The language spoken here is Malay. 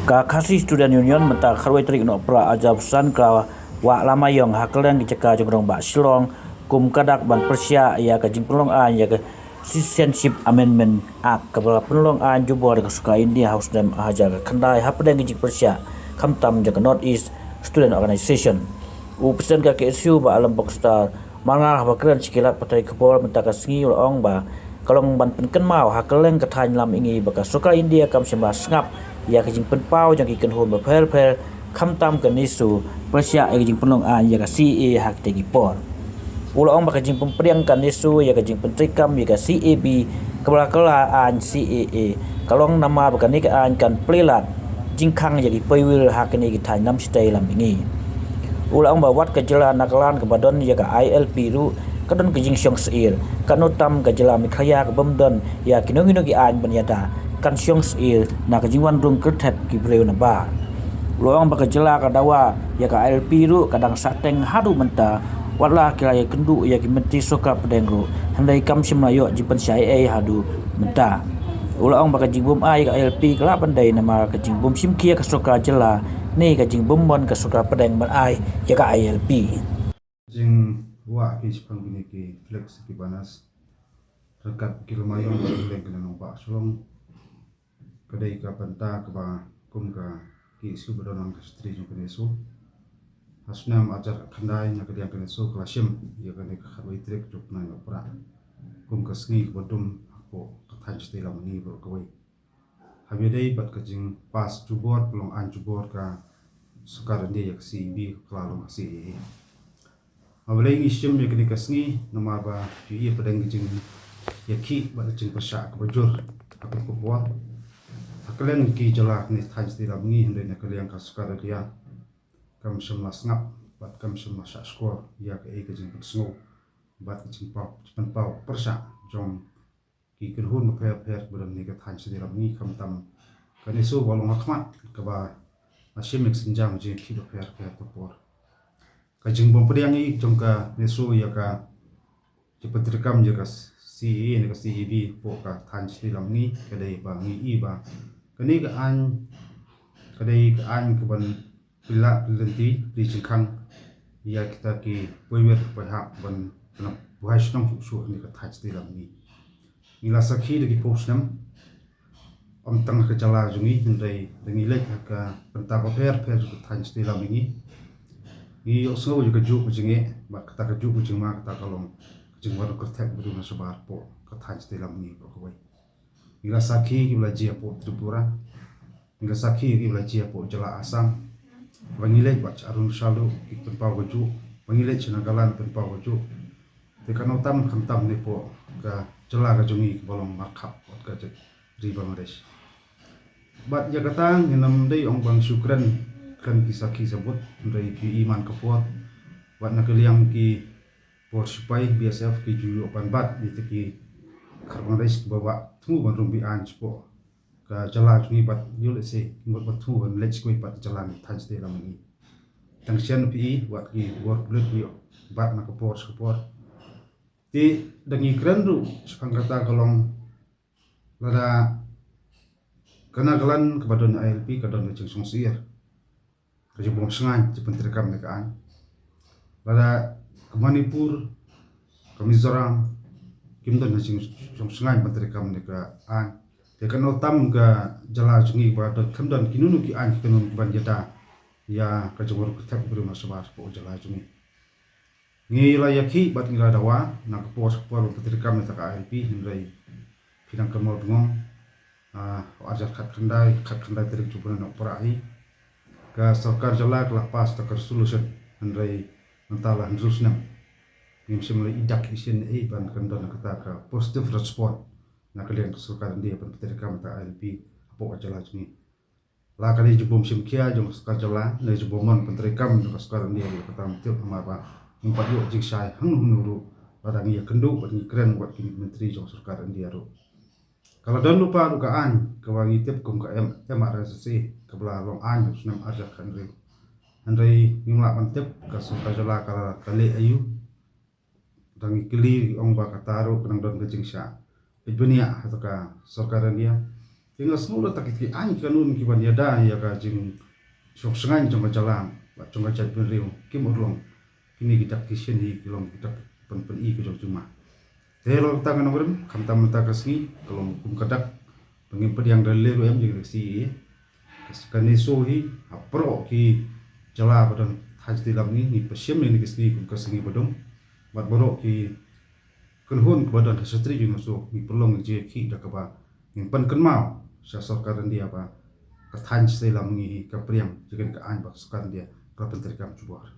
Ka khasi student union menta kharwai trik no pra ajabsan ka wa lamayong hakeleng giceka jogrong ba silong kum kadak ban persia ya ka jingpelong an ya ka citizenship amendment act kabala penlong an jubor ka suka India House dem aja ka khandai hapdeng gicik persia khamtam ja ka North East Student Organization u presiden ka KSU ba alam bokstar mangar ba keren sikilat patai kepol menta ka singi ong ba kalong ban penken mau hakeleng ka thain lam ingi ba ka suka India kam sembah ngap ya ka jing penpau jang ikan hon ba per khamtam ka nisu persia ya jing penlong an ya ka CA hak tegi por ulang ba ka jing pempriang ka nisu ya ka jing pentrikam ya ka CAB kala an CAA kalong nama ba ka ni ka an kan plelat jingkhang ya ki pewil hak ni ki thain nam stay lam ingi ulang ba wat ka jela nakalan ka badon ya ka ILP ru kadon ka jing syong seir kanotam ka jela mikhaya ka bomdon ya kinong ki an banyada kan syong seir na ka jingwan rung kerthet ki breu na ba loang ba ka jela ka dawa ya ka ILP ru kadang sateng hadu menta wala kira ya kendu ya ki menti soka pedeng ru handai kam simlayo jipan CIA hadu menta ulang ba ka jingbom ai ka ILP kala pandai nama ka jingbom simkia ka soka jela ni ka jingbom mon ka soka pedeng ban ai ya ka ILP jing wa ki sipang bini ki flex ki banas rekat ki lumayan ki leng kena nompak sulong kedai ka penta ka ba kum ka ki isu badonang ka stri jung kene su hasnam ajar khandai na kediang kene su klasim ya kene ka kharwai trek juk na pra kum ka sngi bodum ko ka than sti lam ni bro kawai habidai bat ka jing pas jubor pelong an jubor ka sukar dia yak CB klalong si Abalai isyam ya kini kasni nama ba pi padang jing yaki ba jing pasha ka bajur aku ko buat akalen ki jala ni than sti lam ni hende na kaliang ka sukar dia kam sham ngap bat kam sham sha skor ya ka e ka jing sngo bat jing pau persha jom ki kun ma pher bulan ni ka than sti lam ni kam tam kani so walong akhmat ka ba asyam ek sinjam je ki do pher to por ka jing bom priang i jong ka nesu ya ka jipatrikam ya ka CE ne ka CEB po ka than sti lam ni ka dei ba ngi i ba kani ka an ka ban pila lenti ri jingkhang ya kita ki poiwer ha ban na buhaisnam su ni ka than sti lam ni ila sakhi de ki posnam om tang ka jala jungi ndai dengi lek ka penta ko pher ju than sti lam ni i osno ju ka ju jinge ba kata ka ju jingma kata kalong jingwar ko thak bu na sabar po ka than sti lam ni ko koi ila sakhi ki bla ji po tripura ila sakhi ki bla ji po jala asam wangile ba arun shalu ki penpau ko ju wangile china galan penpau ko ju te kanotam khamtam ne po ka jala ka jungi bolong markhap ka je ri bangladesh bat ya katang nginam dei ong bang syukran kan kisaki sebut dari pi iman kepuat wat nak liang ki por supaya BSF ki juyu pan bat itu ki Bangladesh bawa tunggu ban rumbi an spo ka jala jungi bat yul se ngot bat tunggu ban let's go bat jalan tan ste lam ni tangsian pi wat ki work blood wi bat nak kepor ti dangi keren ru sepang kata kalong lada kena kalan kepada ILP kadon jeng song sier kerja bom sengan cepat terekam nekaan pada ke Manipur ke Mizoram kimdon hajing song sengan cepat terekam nekaan tekan otam ga jala jungi pada kimdon kinunu ki an kinun ban jeta ya kajor ketak beri masabar po jala jungi ngila yaki bat ngila dawa nak pos terekam nekaka ILP hindai pinang kemol bengong ajar khat khandai terek jupuna nak perahi ka sarkar jala kelapas takar solution andai mentala handrusnam nim simle idak isin ban kandon kata ka positive response na kalian sarkar dia pan peterkam ta ILP apo jala jni la kali jubum simkia jong sarkar jala na jubumon peterkam ka sarkar dia kata mtiu amaba impat yo jiksai hanguru padang ya kendu bani keren buat kini menteri jong sarkar dia ro kalau dan lupa dugaan kewangi tip kum ka MRSC kebela long an sunam arjak Andrei ngimla mantep ka suka jala kala kali ayu dangi kili ong ba kataro kenang don kejing sya ibnia atau ka sarkaran dia tinggal semula tak ki an kanun ki ban yada ya ka jing sok sengai jong jalan ba jong jat ben riu ki modlong kini kita kisien hi kilong kita pen i ke jong cuma telo tangan ngrem kam tam ta kasni kolong kum kadak pengin pediang dale ro em jing si kani so hi apro ki jala badan hajti lam ni pesiem ni kisni kum kasni badong bat borok ki kenhun ke badan setri jing so ni pelong je ki dak ba ngin pen ken mau sa sorkaran dia ba ka than se lam ni ka priam jigen ka an ba sorkaran dia ka penteri kam cubar